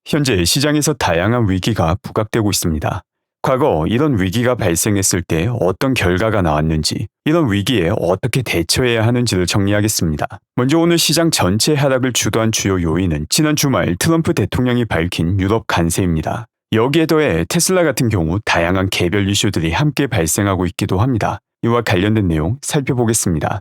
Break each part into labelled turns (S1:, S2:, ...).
S1: 현재 시장에서 다양한 위기가 부각되고 있습니다. 과거 이런 위기가 발생했을 때 어떤 결과가 나왔는지, 이런 위기에 어떻게 대처해야 하는지를 정리하겠습니다. 먼저 오늘 시장 전체 하락을 주도한 주요 요인은 지난 주말 트럼프 대통령이 밝힌 유럽 관세입니다. 여기에 더해 테슬라 같은 경우 다양한 개별 이슈들이 함께 발생하고 있기도 합니다. 이와 관련된 내용 살펴보겠습니다.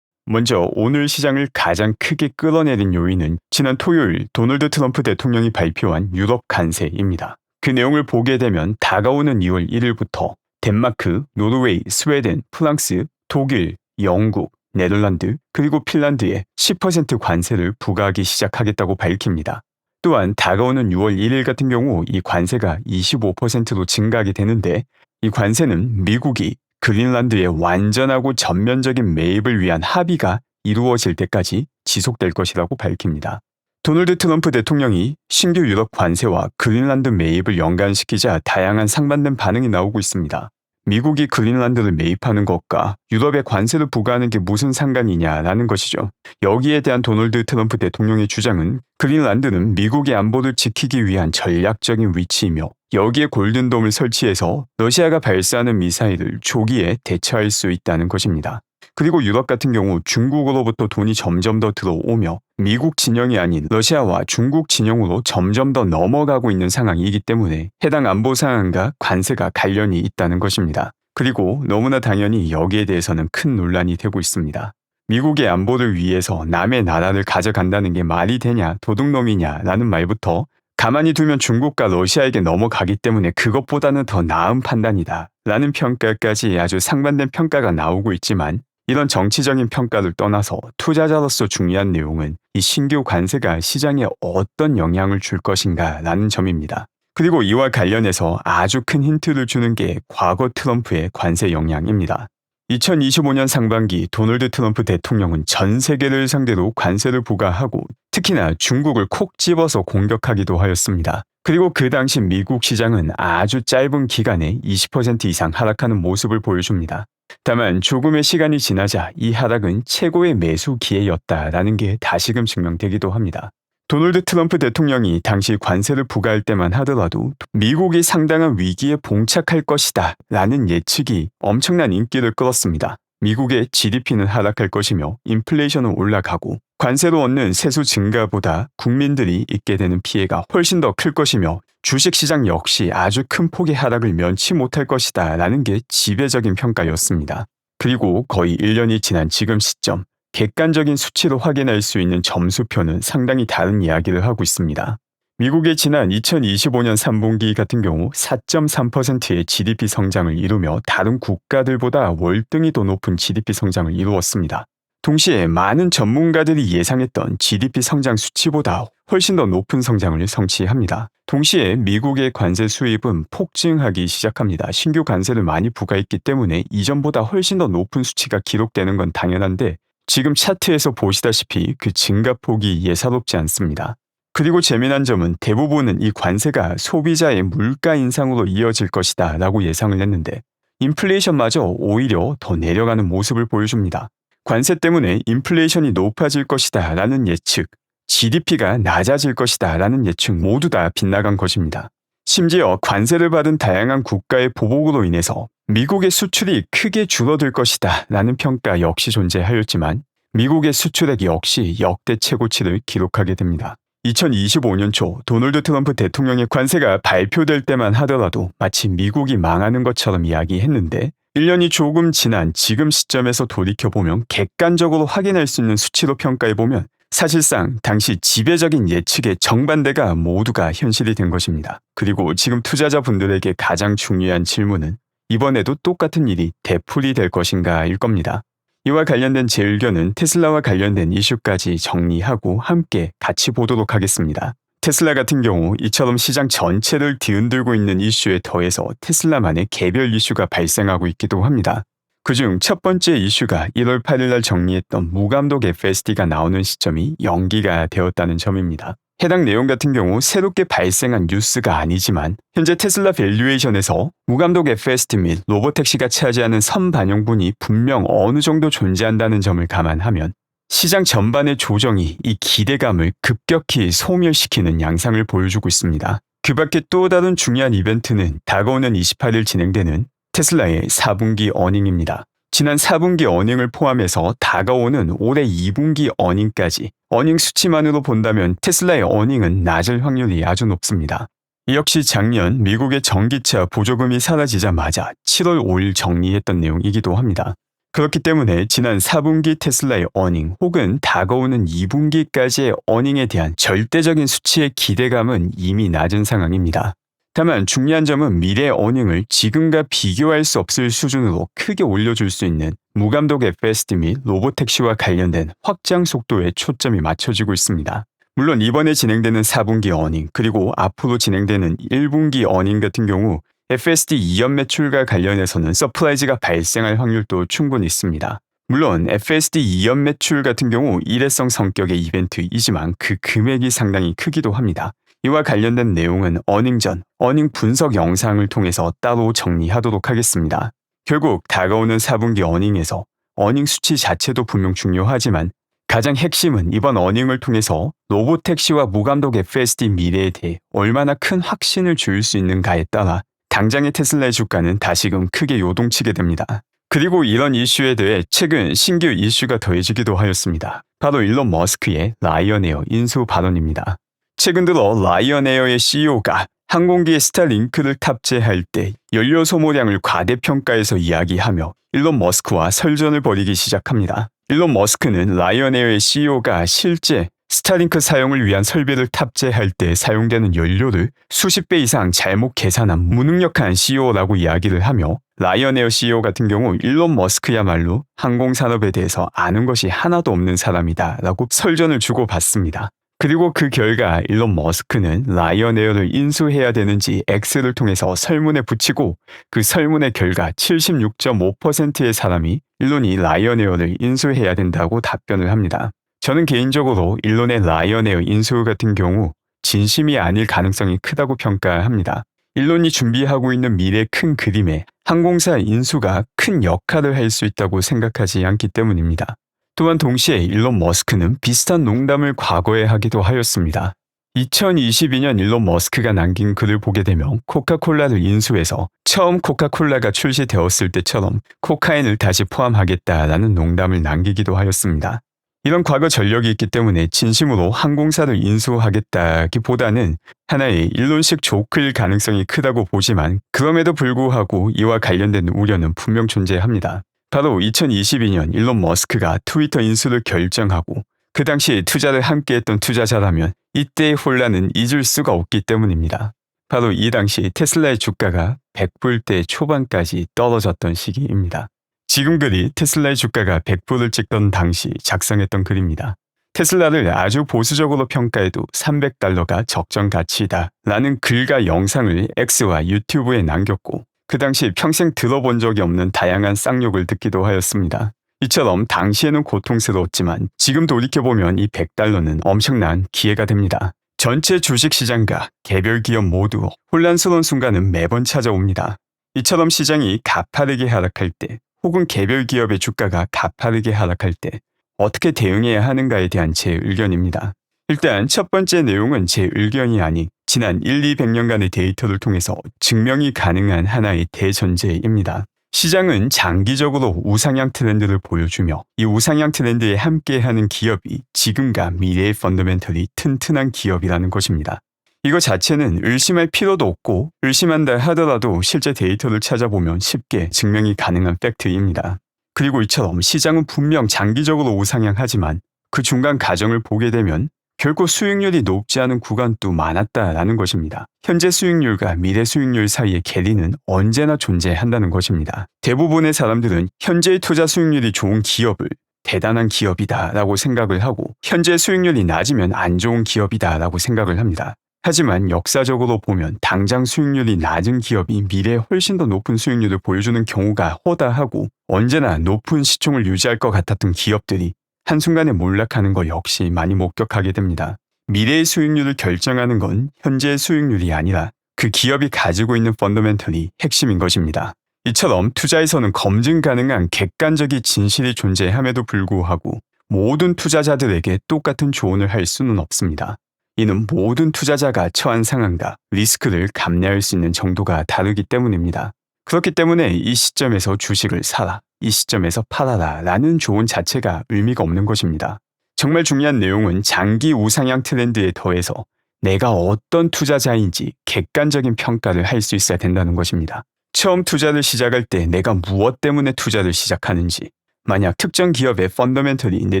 S1: 먼저 오늘 시장을 가장 크게 끌어내린 요인은 지난 토요일 도널드 트럼프 대통령이 발표한 유럽 관세입니다. 그 내용을 보게 되면 다가오는 2월 1일부터 덴마크, 노르웨이, 스웨덴, 프랑스, 독일, 영국, 네덜란드, 그리고 핀란드에 10% 관세를 부과하기 시작하겠다고 밝힙니다. 또한 다가오는 6월 1일 같은 경우 이 관세가 25%로 증가하게 되는데, 이 관세는 미국이 그린란드의 완전하고 전면적인 매입을 위한 합의가 이루어질 때까지 지속될 것이라고 밝힙니다. 도널드 트럼프 대통령이 신규 유럽 관세와 그린란드 매입을 연관시키자 다양한 상반된 반응이 나오고 있습니다. 미국이 그린란드를 매입하는 것과 유럽에 관세를 부과하는 게 무슨 상관이냐라는 것이죠. 여기에 대한 도널드 트럼프 대통령의 주장은 그린란드는 미국의 안보를 지키기 위한 전략적인 위치이며 여기에 골든돔을 설치해서 러시아가 발사하는 미사일을 조기에 대처할 수 있다는 것입니다. 그리고 유럽 같은 경우 중국으로부터 돈이 점점 더 들어오며 미국 진영이 아닌 러시아와 중국 진영으로 점점 더 넘어가고 있는 상황이기 때문에 해당 안보 상황과 관세가 관련이 있다는 것입니다. 그리고 너무나 당연히 여기에 대해서는 큰 논란이 되고 있습니다. 미국의 안보를 위해서 남의 나라를 가져간다는 게 말이 되냐, 도둑놈이냐라는 말부터 가만히 두면 중국과 러시아에게 넘어가기 때문에 그것보다는 더 나은 판단이다 라는 평가까지 아주 상반된 평가가 나오고 있지만, 이런 정치적인 평가를 떠나서 투자자로서 중요한 내용은 이 신규 관세가 시장에 어떤 영향을 줄 것인가 라는 점입니다. 그리고 이와 관련해서 아주 큰 힌트를 주는 게 과거 트럼프의 관세 영향입니다. 2025년 상반기 도널드 트럼프 대통령은 전 세계를 상대로 관세를 부과하고 특히나 중국을 콕 집어서 공격하기도 하였습니다. 그리고 그 당시 미국 시장은 아주 짧은 기간에 20% 이상 하락하는 모습을 보여줍니다. 다만 조금의 시간이 지나자 이 하락은 최고의 매수 기회였다라는 게 다시금 증명되기도 합니다. 도널드 트럼프 대통령이 당시 관세를 부과할 때만 하더라도 미국이 상당한 위기에 봉착할 것이다 라는 예측이 엄청난 인기를 끌었습니다. 미국의 GDP는 하락할 것이며 인플레이션은 올라가고 관세로 얻는 세수 증가보다 국민들이 입게 되는 피해가 훨씬 더 클 것이며 주식시장 역시 아주 큰 폭의 하락을 면치 못할 것이다 라는 게 지배적인 평가였습니다. 그리고 거의 1년이 지난 지금 시점, 객관적인 수치로 확인할 수 있는 점수표는 상당히 다른 이야기를 하고 있습니다. 미국의 지난 2025년 3분기 같은 경우 4.3%의 GDP 성장을 이루며 다른 국가들보다 월등히 더 높은 GDP 성장을 이루었습니다. 동시에 많은 전문가들이 예상했던 GDP 성장 수치보다 훨씬 더 높은 성장을 성취합니다. 동시에 미국의 관세 수입은 폭증하기 시작합니다. 신규 관세를 많이 부과했기 때문에 이전보다 훨씬 더 높은 수치가 기록되는 건 당연한데, 지금 차트에서 보시다시피 그 증가폭이 예사롭지 않습니다. 그리고 재미난 점은 대부분은 이 관세가 소비자의 물가 인상으로 이어질 것이다 라고 예상을 했는데, 인플레이션마저 오히려 더 내려가는 모습을 보여줍니다. 관세 때문에 인플레이션이 높아질 것이다 라는 예측, GDP가 낮아질 것이다 라는 예측 모두 다 빗나간 것입니다. 심지어 관세를 받은 다양한 국가의 보복으로 인해서 미국의 수출이 크게 줄어들 것이다 라는 평가 역시 존재하였지만 미국의 수출액 역시 역대 최고치를 기록하게 됩니다. 2025년 초 도널드 트럼프 대통령의 관세가 발표될 때만 하더라도 마치 미국이 망하는 것처럼 이야기했는데, 1년이 조금 지난 지금 시점에서 돌이켜보면 객관적으로 확인할 수 있는 수치로 평가해보면 사실상 당시 지배적인 예측의 정반대가 모두가 현실이 된 것입니다. 그리고 지금 투자자분들에게 가장 중요한 질문은 이번에도 똑같은 일이 되풀이 될 것인가 일 겁니다. 이와 관련된 제 의견은 테슬라와 관련된 이슈까지 정리하고 함께 같이 보도록 하겠습니다. 테슬라 같은 경우 이처럼 시장 전체를 뒤흔들고 있는 이슈에 더해서 테슬라만의 개별 이슈가 발생하고 있기도 합니다. 그중 첫 번째 이슈가 1월 8일 날 정리했던 무감독 FSD가 나오는 시점이 연기가 되었다는 점입니다. 해당 내용 같은 경우 새롭게 발생한 뉴스가 아니지만 현재 테슬라 밸류에이션에서 무감독 FSD 및 로보택시가 차지하는 선반영분이 분명 어느 정도 존재한다는 점을 감안하면 시장 전반의 조정이 이 기대감을 급격히 소멸시키는 양상을 보여주고 있습니다. 그 밖에 또 다른 중요한 이벤트는 다가오는 28일 진행되는 테슬라의 4분기 어닝입니다. 지난 4분기 어닝을 포함해서 다가오는 올해 2분기 어닝까지 어닝 수치만으로 본다면 테슬라의 어닝은 낮을 확률이 아주 높습니다. 이 역시 작년 미국의 전기차 보조금이 사라지자마자 7월 5일 정리했던 내용이기도 합니다. 그렇기 때문에 지난 4분기 테슬라의 어닝 혹은 다가오는 2분기까지의 어닝에 대한 절대적인 수치의 기대감은 이미 낮은 상황입니다. 다만 중요한 점은 미래 어닝을 지금과 비교할 수 없을 수준으로 크게 올려줄 수 있는 무감독 FSD 및 로보택시와 관련된 확장 속도에 초점이 맞춰지고 있습니다. 물론 이번에 진행되는 4분기 어닝 그리고 앞으로 진행되는 1분기 어닝 같은 경우 FSD 2연 매출과 관련해서는 서프라이즈가 발생할 확률도 충분히 있습니다. 물론 FSD 2연 매출 같은 경우 일회성 성격의 이벤트이지만 그 금액이 상당히 크기도 합니다. 이와 관련된 내용은 어닝 전, 어닝 분석 영상을 통해서 따로 정리하도록 하겠습니다. 결국 다가오는 4분기 어닝에서 어닝 수치 자체도 분명 중요하지만 가장 핵심은 이번 어닝을 통해서 로보택시와 무감독 FSD 미래에 대해 얼마나 큰 확신을 줄 수 있는가에 따라 당장의 테슬라의 주가는 다시금 크게 요동치게 됩니다. 그리고 이런 이슈에 대해 최근 신규 이슈가 더해지기도 하였습니다. 바로 일론 머스크의 라이언에어 인수 발언입니다. 최근 들어 라이언에어의 CEO가 항공기에 스타링크를 탑재할 때 연료 소모량을 과대평가해서 이야기하며 일론 머스크와 설전을 벌이기 시작합니다. 일론 머스크는 라이언에어의 CEO가 실제 스타링크 사용을 위한 설비를 탑재할 때 사용되는 연료를 수십 배 이상 잘못 계산한 무능력한 CEO라고 이야기를 하며 라이언에어 CEO 같은 경우 일론 머스크야말로 항공산업에 대해서 아는 것이 하나도 없는 사람이다 라고 설전을 주고받습니다. 그리고 그 결과 일론 머스크는 라이언에어를 인수해야 되는지 X를 통해서 설문에 붙이고 그 설문의 결과 76.5%의 사람이 일론이 라이언에어를 인수해야 된다고 답변을 합니다. 저는 개인적으로 일론의 라이언에어 인수 같은 경우 진심이 아닐 가능성이 크다고 평가합니다. 일론이 준비하고 있는 미래 큰 그림에 항공사 인수가 큰 역할을 할 수 있다고 생각하지 않기 때문입니다. 또한 동시에 일론 머스크는 비슷한 농담을 과거에 하기도 하였습니다. 2022년 일론 머스크가 남긴 글을 보게 되면 코카콜라를 인수해서 처음 코카콜라가 출시되었을 때처럼 코카인을 다시 포함하겠다라는 농담을 남기기도 하였습니다. 이런 과거 전력이 있기 때문에 진심으로 항공사를 인수하겠다기보다는 하나의 일론식 조크일 가능성이 크다고 보지만 그럼에도 불구하고 이와 관련된 우려는 분명 존재합니다. 바로 2022년 일론 머스크가 트위터 인수를 결정하고 그 당시 투자를 함께했던 투자자라면 이때의 혼란은 잊을 수가 없기 때문입니다. 바로 이 당시 테슬라의 주가가 100불대 초반까지 떨어졌던 시기입니다. 지금 글이 테슬라의 주가가 100불을 찍던 당시 작성했던 글입니다. 테슬라를 아주 보수적으로 평가해도 $300가 적정 가치이다 라는 글과 영상을 X와 유튜브에 남겼고 그 당시 평생 들어본 적이 없는 다양한 쌍욕을 듣기도 하였습니다. 이처럼 당시에는 고통스러웠지만 지금 돌이켜보면 이 $100는 엄청난 기회가 됩니다. 전체 주식시장과 개별 기업 모두 혼란스러운 순간은 매번 찾아옵니다. 이처럼 시장이 가파르게 하락할 때 혹은 개별 기업의 주가가 가파르게 하락할 때 어떻게 대응해야 하는가에 대한 제 의견입니다. 일단 첫 번째 내용은 제 의견이 아닌 지난 1-200년간의 데이터를 통해서 증명이 가능한 하나의 대전제입니다. 시장은 장기적으로 우상향 트렌드를 보여주며 이 우상향 트렌드에 함께하는 기업이 지금과 미래의 펀더멘털이 튼튼한 기업이라는 것입니다. 이거 자체는 의심할 필요도 없고 의심한다 하더라도 실제 데이터를 찾아보면 쉽게 증명이 가능한 팩트입니다. 그리고 이처럼 시장은 분명 장기적으로 우상향하지만 그 중간 과정을 보게 되면 결코 수익률이 높지 않은 구간도 많았다라는 것입니다. 현재 수익률과 미래 수익률 사이의 괴리는 언제나 존재한다는 것입니다. 대부분의 사람들은 현재의 투자 수익률이 좋은 기업을 대단한 기업이다라고 생각을 하고 현재 수익률이 낮으면 안 좋은 기업이다라고 생각을 합니다. 하지만 역사적으로 보면 당장 수익률이 낮은 기업이 미래에 훨씬 더 높은 수익률을 보여주는 경우가 허다하고 언제나 높은 시총을 유지할 것 같았던 기업들이 한순간에 몰락하는 거 역시 많이 목격하게 됩니다. 미래의 수익률을 결정하는 건 현재의 수익률이 아니라 그 기업이 가지고 있는 펀더멘털이 핵심인 것입니다. 이처럼 투자에서는 검증 가능한 객관적인 진실이 존재함에도 불구하고 모든 투자자들에게 똑같은 조언을 할 수는 없습니다. 이는 모든 투자자가 처한 상황과 리스크를 감내할 수 있는 정도가 다르기 때문입니다. 그렇기 때문에 이 시점에서 주식을 사라, 이 시점에서 팔아라 라는 조언 자체가 의미가 없는 것입니다. 정말 중요한 내용은 장기 우상향 트렌드에 더해서 내가 어떤 투자자인지 객관적인 평가를 할 수 있어야 된다는 것입니다. 처음 투자를 시작할 때 내가 무엇 때문에 투자를 시작하는지, 만약 특정 기업의 펀더멘털이 내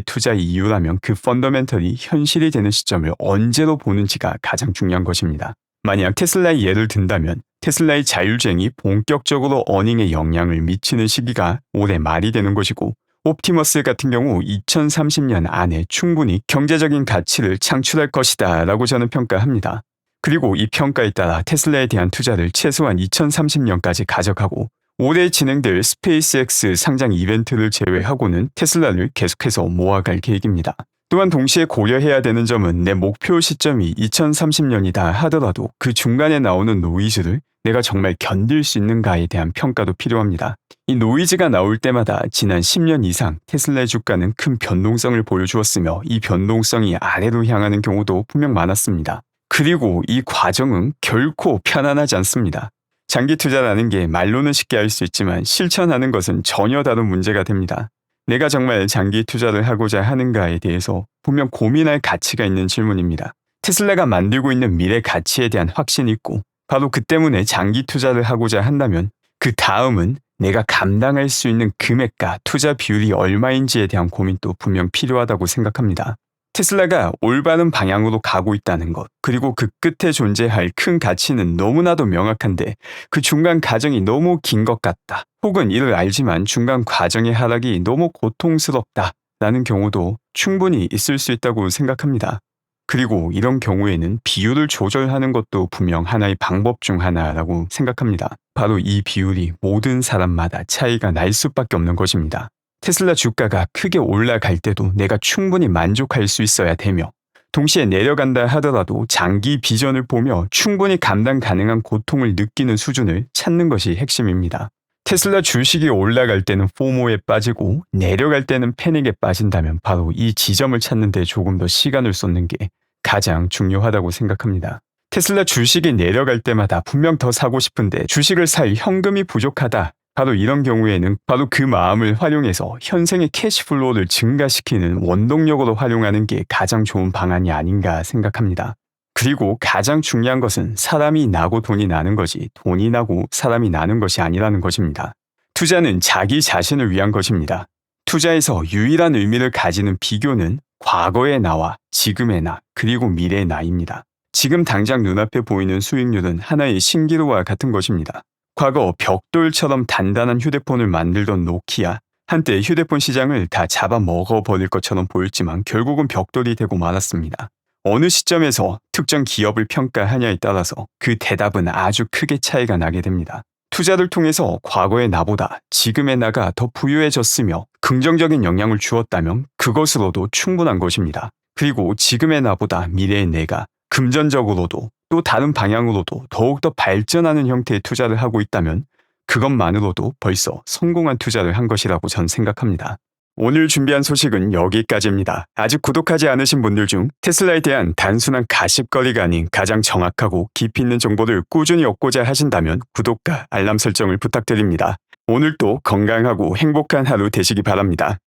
S1: 투자의 이유라면 그 펀더멘털이 현실이 되는 시점을 언제로 보는지가 가장 중요한 것입니다. 만약 테슬라의 예를 든다면 테슬라의 자율주행이 본격적으로 어닝에 영향을 미치는 시기가 올해 말이 되는 것이고, 옵티머스 같은 경우 2030년 안에 충분히 경제적인 가치를 창출할 것이다 라고 저는 평가합니다. 그리고 이 평가에 따라 테슬라에 대한 투자를 최소한 2030년까지 가져가고 올해 진행될 스페이스X 상장 이벤트를 제외하고는 테슬라를 계속해서 모아갈 계획입니다. 또한 동시에 고려해야 되는 점은 내 목표 시점이 2030년이다 하더라도 그 중간에 나오는 노이즈를 내가 정말 견딜 수 있는가에 대한 평가도 필요합니다. 이 노이즈가 나올 때마다 지난 10년 이상 테슬라의 주가는 큰 변동성을 보여주었으며 이 변동성이 아래로 향하는 경우도 분명 많았습니다. 그리고 이 과정은 결코 편안하지 않습니다. 장기 투자라는 게 말로는 쉽게 할 수 있지만 실천하는 것은 전혀 다른 문제가 됩니다. 내가 정말 장기 투자를 하고자 하는가에 대해서 분명 고민할 가치가 있는 질문입니다. 테슬라가 만들고 있는 미래 가치에 대한 확신이 있고 바로 그 때문에 장기 투자를 하고자 한다면 그 다음은 내가 감당할 수 있는 금액과 투자 비율이 얼마인지에 대한 고민도 분명 필요하다고 생각합니다. 테슬라가 올바른 방향으로 가고 있다는 것, 그리고 그 끝에 존재할 큰 가치는 너무나도 명확한데 그 중간 과정이 너무 긴 것 같다. 혹은 이를 알지만 중간 과정의 하락이 너무 고통스럽다. 라는 경우도 충분히 있을 수 있다고 생각합니다. 그리고 이런 경우에는 비율을 조절하는 것도 분명 하나의 방법 중 하나라고 생각합니다. 바로 이 비율이 모든 사람마다 차이가 날 수밖에 없는 것입니다. 테슬라 주가가 크게 올라갈 때도 내가 충분히 만족할 수 있어야 되며 동시에 내려간다 하더라도 장기 비전을 보며 충분히 감당 가능한 고통을 느끼는 수준을 찾는 것이 핵심입니다. 테슬라 주식이 올라갈 때는 포모에 빠지고 내려갈 때는 패닉에 빠진다면 바로 이 지점을 찾는 데 조금 더 시간을 쏟는 게 가장 중요하다고 생각합니다. 테슬라 주식이 내려갈 때마다 분명 더 사고 싶은데 주식을 살 현금이 부족하다. 바로 이런 경우에는 바로 그 마음을 활용해서 현생의 캐시플로우를 증가시키는 원동력으로 활용하는 게 가장 좋은 방안이 아닌가 생각합니다. 그리고 가장 중요한 것은 사람이 나고 돈이 나는 거지 돈이 나고 사람이 나는 것이 아니라는 것입니다. 투자는 자기 자신을 위한 것입니다. 투자에서 유일한 의미를 가지는 비교는 과거의 나와 지금의 나 그리고 미래의 나입니다. 지금 당장 눈앞에 보이는 수익률은 하나의 신기루와 같은 것입니다. 과거 벽돌처럼 단단한 휴대폰을 만들던 노키아, 한때 휴대폰 시장을 다 잡아먹어버릴 것처럼 보였지만 결국은 벽돌이 되고 말았습니다. 어느 시점에서 특정 기업을 평가하냐에 따라서 그 대답은 아주 크게 차이가 나게 됩니다. 투자를 통해서 과거의 나보다 지금의 나가 더 부유해졌으며 긍정적인 영향을 주었다면 그것으로도 충분한 것입니다. 그리고 지금의 나보다 미래의 내가 금전적으로도 또 다른 방향으로도 더욱더 발전하는 형태의 투자를 하고 있다면 그것만으로도 벌써 성공한 투자를 한 것이라고 전 생각합니다. 오늘 준비한 소식은 여기까지입니다. 아직 구독하지 않으신 분들 중 테슬라에 대한 단순한 가십거리가 아닌 가장 정확하고 깊이 있는 정보를 꾸준히 얻고자 하신다면 구독과 알람 설정을 부탁드립니다. 오늘도 건강하고 행복한 하루 되시기 바랍니다.